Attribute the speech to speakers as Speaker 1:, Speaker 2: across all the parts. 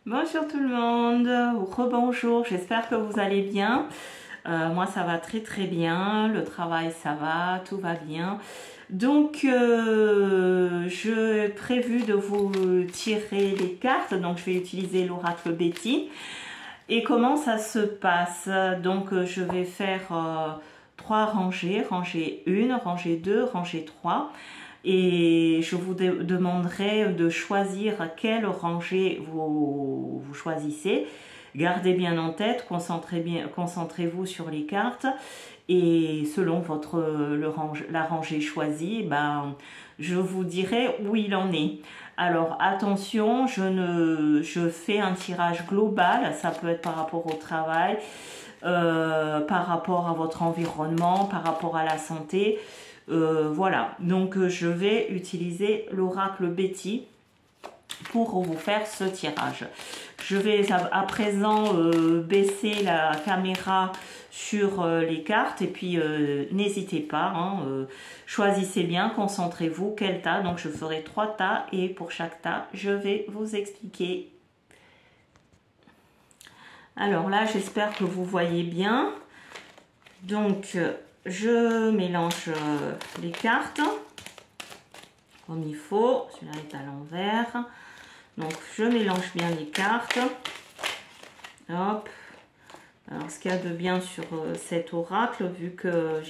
Speaker 1: Bonjour tout le monde, rebonjour, j'espère que vous allez bien. Moi ça va très très bien, le travail ça va, tout va bien. Donc je prévu de vous tirer les cartes, donc je vais utiliser l'oracle Betty. Et comment ça se passe? Donc je vais faire 3 rangées, rangée 1, rangée 2, rangée 3. Et je vous demanderai de choisir quelle rangée vous choisissez. Gardez bien en tête, concentrez-vous sur les cartes et selon la rangée choisie, je vous dirai où il en est. Alors attention, je fais un tirage global, ça peut être par rapport au travail, par rapport à votre environnement, par rapport à la santé. Voilà, donc je vais utiliser l'oracle Betty pour vous faire ce tirage. Je vais à présent baisser la caméra sur les cartes et puis n'hésitez pas, choisissez bien, concentrez-vous quel tas. Donc je ferai 3 tas et pour chaque tas je vais vous expliquer. Alors là j'espère que vous voyez bien. Donc je mélange les cartes comme il faut. Celui-là est à l'envers. Donc je mélange bien les cartes. Hop. Alors ce qu'il y a de bien sur cet oracle, vu que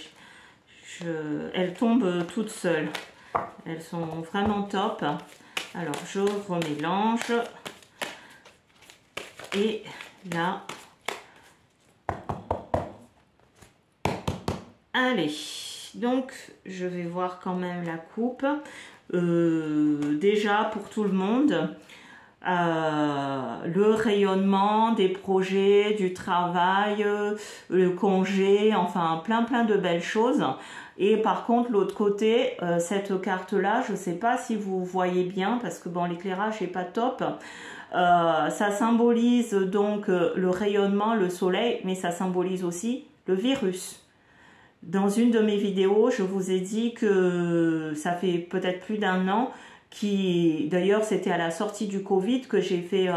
Speaker 1: elles tombent toutes seules. Elles sont vraiment top. Alors je remélange. Et là. Allez, donc je vais voir quand même la coupe. Déjà pour tout le monde, le rayonnement des projets, du travail, le congé, enfin plein de belles choses. Et par contre l'autre côté, cette carte là, je ne sais pas si vous voyez bien parce que bon, l'éclairage n'est pas top. Ça symbolise donc le rayonnement, le soleil, mais ça symbolise aussi le virus. Dans une de mes vidéos, je vous ai dit que ça fait peut-être plus d'1 an, d'ailleurs c'était à la sortie du Covid que j'ai fait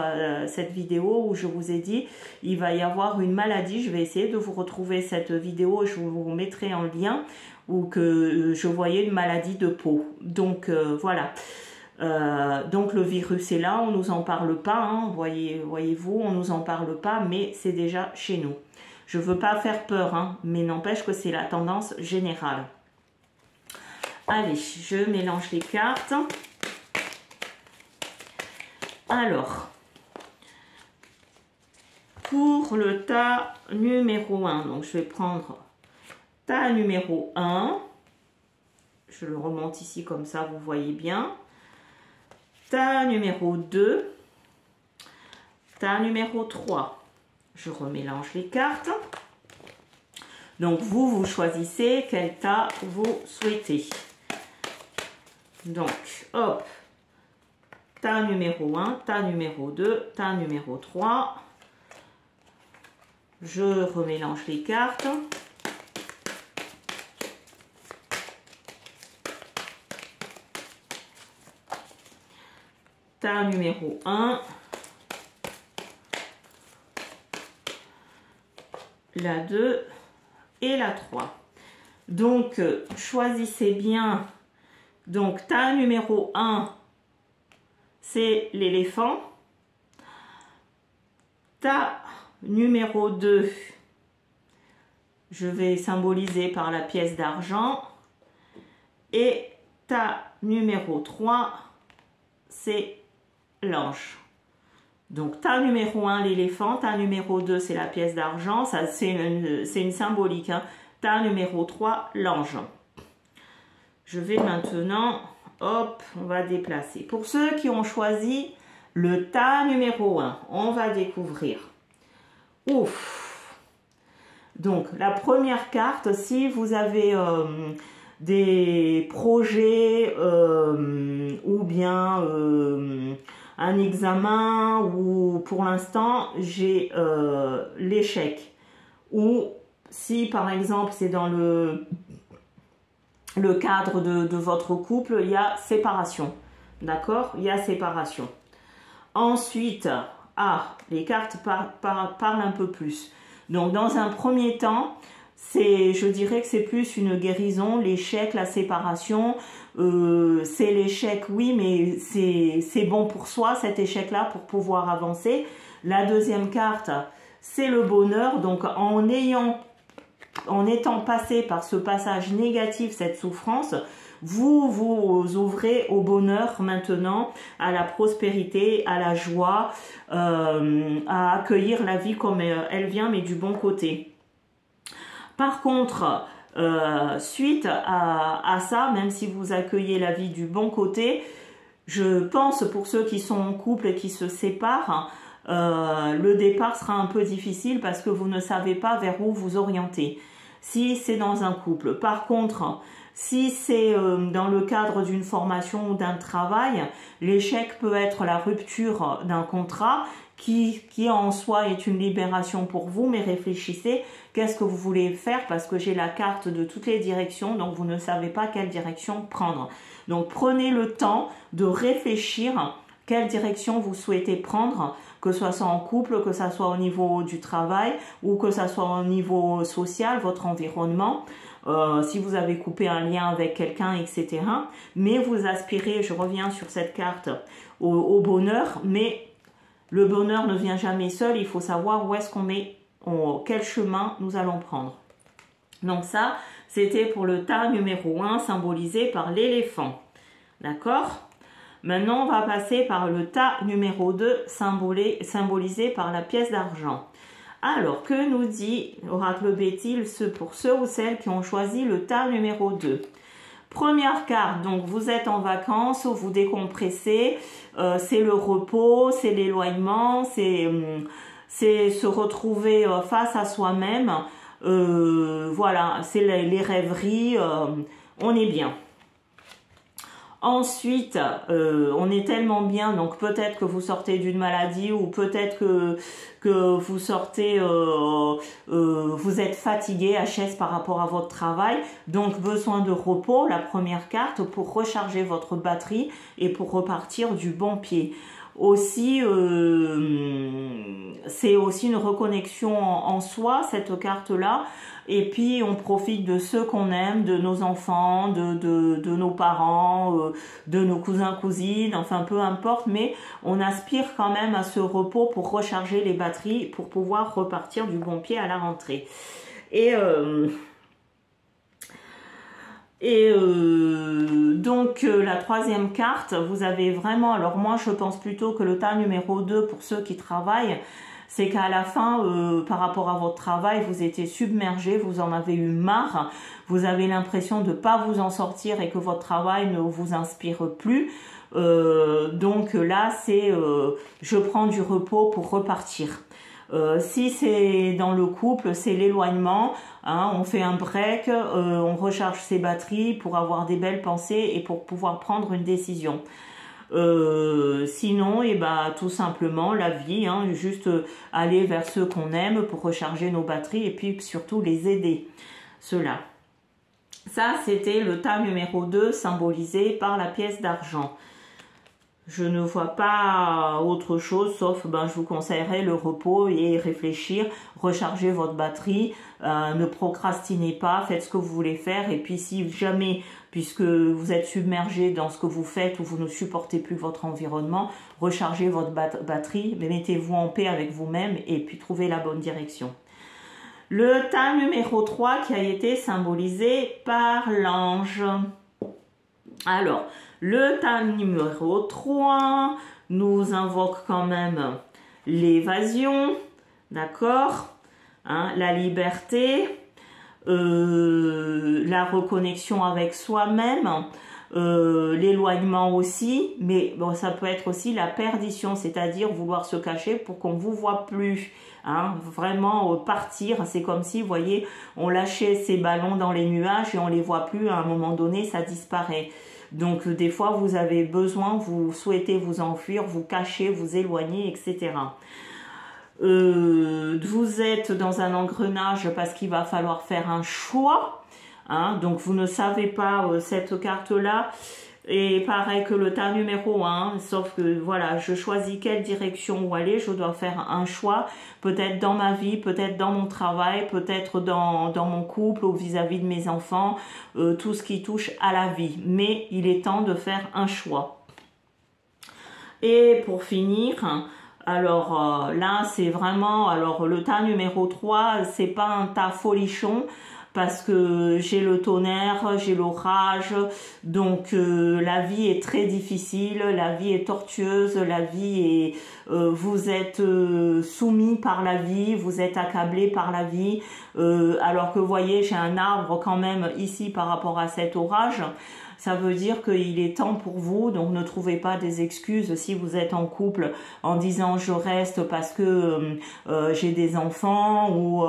Speaker 1: cette vidéo où je vous ai dit il va y avoir une maladie. Je vais essayer de vous retrouver cette vidéo, je vous mettrai en lien, où que je voyais une maladie de peau. Donc voilà. Donc le virus est là, on nous en parle pas, hein, voyez-vous, on nous en parle pas, mais c'est déjà chez nous. Je veux pas faire peur, hein, mais n'empêche que c'est la tendance générale. Allez, je mélange les cartes. Alors, pour le tas numéro 1, donc je vais prendre tas numéro 1. Je le remonte ici comme ça, vous voyez bien. Tas numéro 2. Tas numéro 3. Je remélange les cartes. Donc, vous choisissez quel tas vous souhaitez. Donc, hop, tas numéro 1, tas numéro 2, tas numéro 3. Je remélange les cartes. Tas numéro 1. La 2 et la 3. Donc, choisissez bien. Donc, tas numéro 1, c'est l'éléphant. Tas numéro 2, je vais symboliser par la pièce d'argent. Et tas numéro 3, c'est l'ange. Donc, tas numéro 1, l'éléphant. Tas numéro 2, c'est la pièce d'argent. Ça, c'est une symbolique. Hein. Tas numéro 3, l'ange. Je vais maintenant, hop, on va déplacer. Pour ceux qui ont choisi le tas numéro 1, on va découvrir. Ouf! Donc, la première carte, si vous avez des projets ou bien un examen, ou pour l'instant j'ai l'échec, ou si par exemple c'est dans le cadre de votre couple, il y a séparation, d'accord, il y a séparation. Ensuite les cartes parlent un peu plus. Donc, dans un premier temps, je dirais que c'est plus une guérison, l'échec, la séparation. C'est l'échec, oui, mais c'est bon pour soi, cet échec-là, pour pouvoir avancer. La deuxième carte, c'est le bonheur. Donc, en étant passé par ce passage négatif, cette souffrance, vous vous ouvrez au bonheur maintenant, à la prospérité, à la joie, à accueillir la vie comme elle vient, mais du bon côté. Par contre, suite à ça, même si vous accueillez la vie du bon côté, je pense pour ceux qui sont en couple et qui se séparent, le départ sera un peu difficile parce que vous ne savez pas vers où vous orienter. Si c'est dans un couple. Par contre, si c'est dans le cadre d'une formation ou d'un travail, l'échec peut être la rupture d'un contrat qui en soi est une libération pour vous, mais réfléchissez, qu'est-ce que vous voulez faire parce que j'ai la carte de toutes les directions, donc vous ne savez pas quelle direction prendre. Donc prenez le temps de réfléchir quelle direction vous souhaitez prendre, que ce soit en couple, que ce soit au niveau du travail ou que ce soit au niveau social, votre environnement. Si vous avez coupé un lien avec quelqu'un, etc. Mais vous aspirez, je reviens sur cette carte, au bonheur, mais le bonheur ne vient jamais seul, il faut savoir où est-ce qu'on met, quel chemin nous allons prendre. Donc ça, c'était pour le tas numéro 1, symbolisé par l'éléphant. D'accord ? Maintenant, on va passer par le tas numéro 2, symbolisé par la pièce d'argent. Alors, que nous dit l'oracle Betty pour ceux ou celles qui ont choisi le tas numéro 2? Première carte, donc vous êtes en vacances, vous décompressez, c'est le repos, c'est l'éloignement, c'est se retrouver face à soi-même, voilà, c'est les rêveries, on est bien. Ensuite, on est tellement bien, donc peut-être que vous sortez d'une maladie ou peut-être que vous sortez, vous êtes fatigué, HS par rapport à votre travail, donc besoin de repos, la première carte, pour recharger votre batterie et pour repartir du bon pied. Aussi, c'est aussi une reconnexion en soi, cette carte-là. Et puis, on profite de ceux qu'on aime, de nos enfants, de nos parents, de nos cousins, cousines, enfin, peu importe. Mais on aspire quand même à ce repos pour recharger les batteries, pour pouvoir repartir du bon pied à la rentrée. Donc la troisième carte, vous avez vraiment, alors moi je pense plutôt que le tas numéro 2 pour ceux qui travaillent, c'est qu'à la fin, par rapport à votre travail, vous étiez submergé, vous en avez eu marre, vous avez l'impression de ne pas vous en sortir et que votre travail ne vous inspire plus. Donc là, c'est je prends du repos pour repartir. Si c'est dans le couple, c'est l'éloignement, hein, on fait un break, on recharge ses batteries pour avoir des belles pensées et pour pouvoir prendre une décision. Sinon, tout simplement la vie, hein, juste aller vers ceux qu'on aime pour recharger nos batteries et puis surtout les aider, ceux-là. Ça, c'était le tas numéro 2 symbolisé par la pièce d'argent. Je ne vois pas autre chose, sauf je vous conseillerais le repos et réfléchir, recharger votre batterie, ne procrastinez pas, faites ce que vous voulez faire. Et puis si jamais, puisque vous êtes submergé dans ce que vous faites ou vous ne supportez plus votre environnement, rechargez votre batterie, mais mettez-vous en paix avec vous-même et puis trouvez la bonne direction. Le tas numéro 3 qui a été symbolisé par l'ange. Alors, le tas numéro 3 nous invoque quand même l'évasion, d'accord, hein, la liberté, la reconnexion avec soi-même, l'éloignement aussi, mais bon, ça peut être aussi la perdition, c'est-à-dire vouloir se cacher pour qu'on ne vous voit plus. Hein, vraiment partir, c'est comme si, vous voyez, on lâchait ces ballons dans les nuages et on les voit plus, à un moment donné, ça disparaît. Donc, des fois, vous avez besoin, vous souhaitez vous enfuir, vous cacher, vous éloigner, etc. Vous êtes dans un engrenage parce qu'il va falloir faire un choix. Hein, donc, vous ne savez pas cette carte-là. Et pareil que le tas numéro 1, sauf que voilà, je choisis quelle direction où aller, je dois faire un choix, peut-être dans ma vie, peut-être dans mon travail, peut-être dans mon couple ou vis-à-vis de mes enfants, tout ce qui touche à la vie. Mais il est temps de faire un choix. Et pour finir, alors là c'est vraiment, alors le tas numéro 3, c'est pas un tas folichon, parce que j'ai le tonnerre, j'ai l'orage, donc la vie est très difficile, la vie est tortueuse, la vie est, vous êtes soumis par la vie, vous êtes accablé par la vie, alors que vous voyez, j'ai un arbre quand même ici par rapport à cet orage. Ça veut dire qu'il est temps pour vous, donc ne trouvez pas des excuses si vous êtes en couple en disant je reste parce que j'ai des enfants ou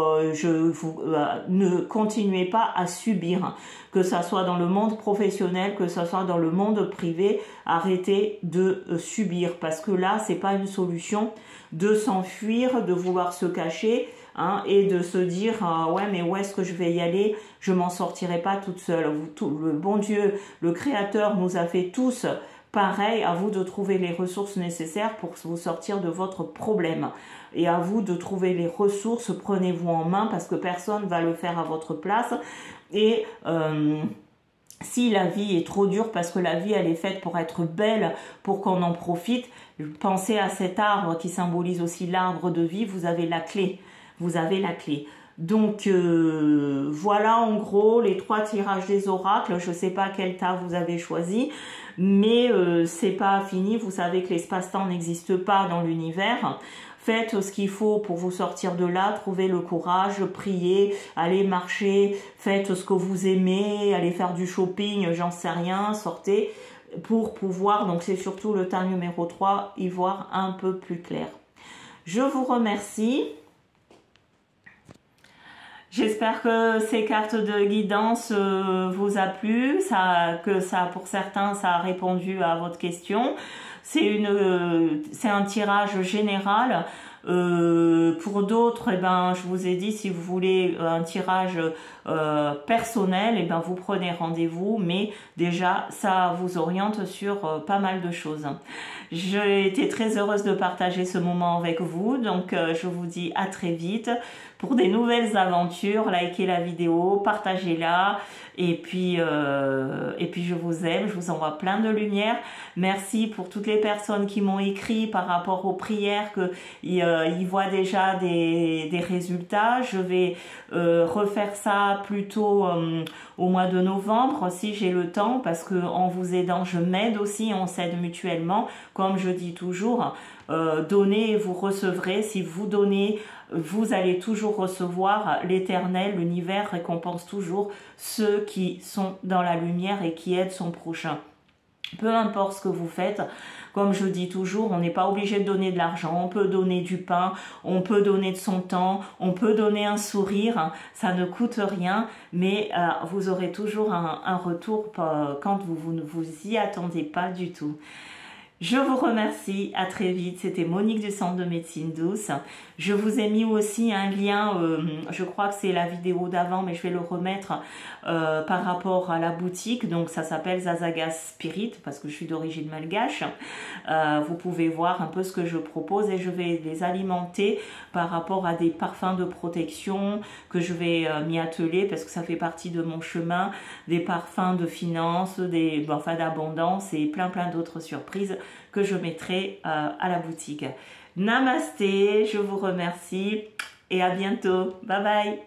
Speaker 1: ne continuez pas à subir, que ça soit dans le monde professionnel, que ça soit dans le monde privé, arrêtez de subir parce que là c'est pas une solution de s'enfuir, de vouloir se cacher. Hein, et de se dire ouais mais où est-ce que je vais y aller, je m'en sortirai pas toute seule. Le bon Dieu, le Créateur nous a fait tous pareil, à vous de trouver les ressources nécessaires pour vous sortir de votre problème et à vous de trouver les ressources, prenez-vous en main parce que personne va le faire à votre place. Et si la vie est trop dure, parce que la vie elle est faite pour être belle, pour qu'on en profite, pensez à cet arbre qui symbolise aussi l'arbre de vie, vous avez la clé. Vous avez la clé. Donc voilà en gros les 3 tirages des oracles. Je ne sais pas quel tas vous avez choisi, mais c'est pas fini. Vous savez que l'espace-temps n'existe pas dans l'univers. Faites ce qu'il faut pour vous sortir de là, trouvez le courage, priez, allez marcher, faites ce que vous aimez, allez faire du shopping, j'en sais rien, sortez pour pouvoir, donc c'est surtout le tas numéro 3, y voir un peu plus clair. Je vous remercie. J'espère que ces cartes de guidance vous a plu, que pour certains ça a répondu à votre question. C'est un tirage général. Pour d'autres, eh ben, je vous ai dit, si vous voulez un tirage personnel, eh ben, vous prenez rendez-vous, mais déjà, ça vous oriente sur pas mal de choses. J'ai été très heureuse de partager ce moment avec vous, donc je vous dis à très vite pour des nouvelles aventures. Likez la vidéo, partagez-la, et puis je vous aime, je vous envoie plein de lumière. Merci pour toutes les personnes qui m'ont écrit par rapport aux prières, qu'ils voient déjà des résultats. Je vais refaire ça plutôt au mois de novembre si j'ai le temps, parce que en vous aidant, je m'aide aussi, on s'aide mutuellement. Comme je dis toujours, donnez et vous recevrez. Si vous donnez, vous allez toujours recevoir. L'Éternel, l'univers récompense toujours ceux qui sont dans la lumière et qui aident son prochain. Peu importe ce que vous faites, comme je dis toujours, on n'est pas obligé de donner de l'argent, on peut donner du pain, on peut donner de son temps, on peut donner un sourire, ça ne coûte rien, mais vous aurez toujours un retour quand vous ne vous y attendez pas du tout. Je vous remercie, à très vite, c'était Monique du Centre de Médecine Douce. Je vous ai mis aussi un lien, je crois que c'est la vidéo d'avant, mais je vais le remettre par rapport à la boutique. Donc ça s'appelle Zazaga Spirit, parce que je suis d'origine malgache. Vous pouvez voir un peu ce que je propose et je vais les alimenter par rapport à des parfums de protection que je vais m'y atteler, parce que ça fait partie de mon chemin, des parfums de finance, enfin d'abondance et plein d'autres surprises que je mettrai à la boutique. Namasté, je vous remercie et à bientôt. Bye bye.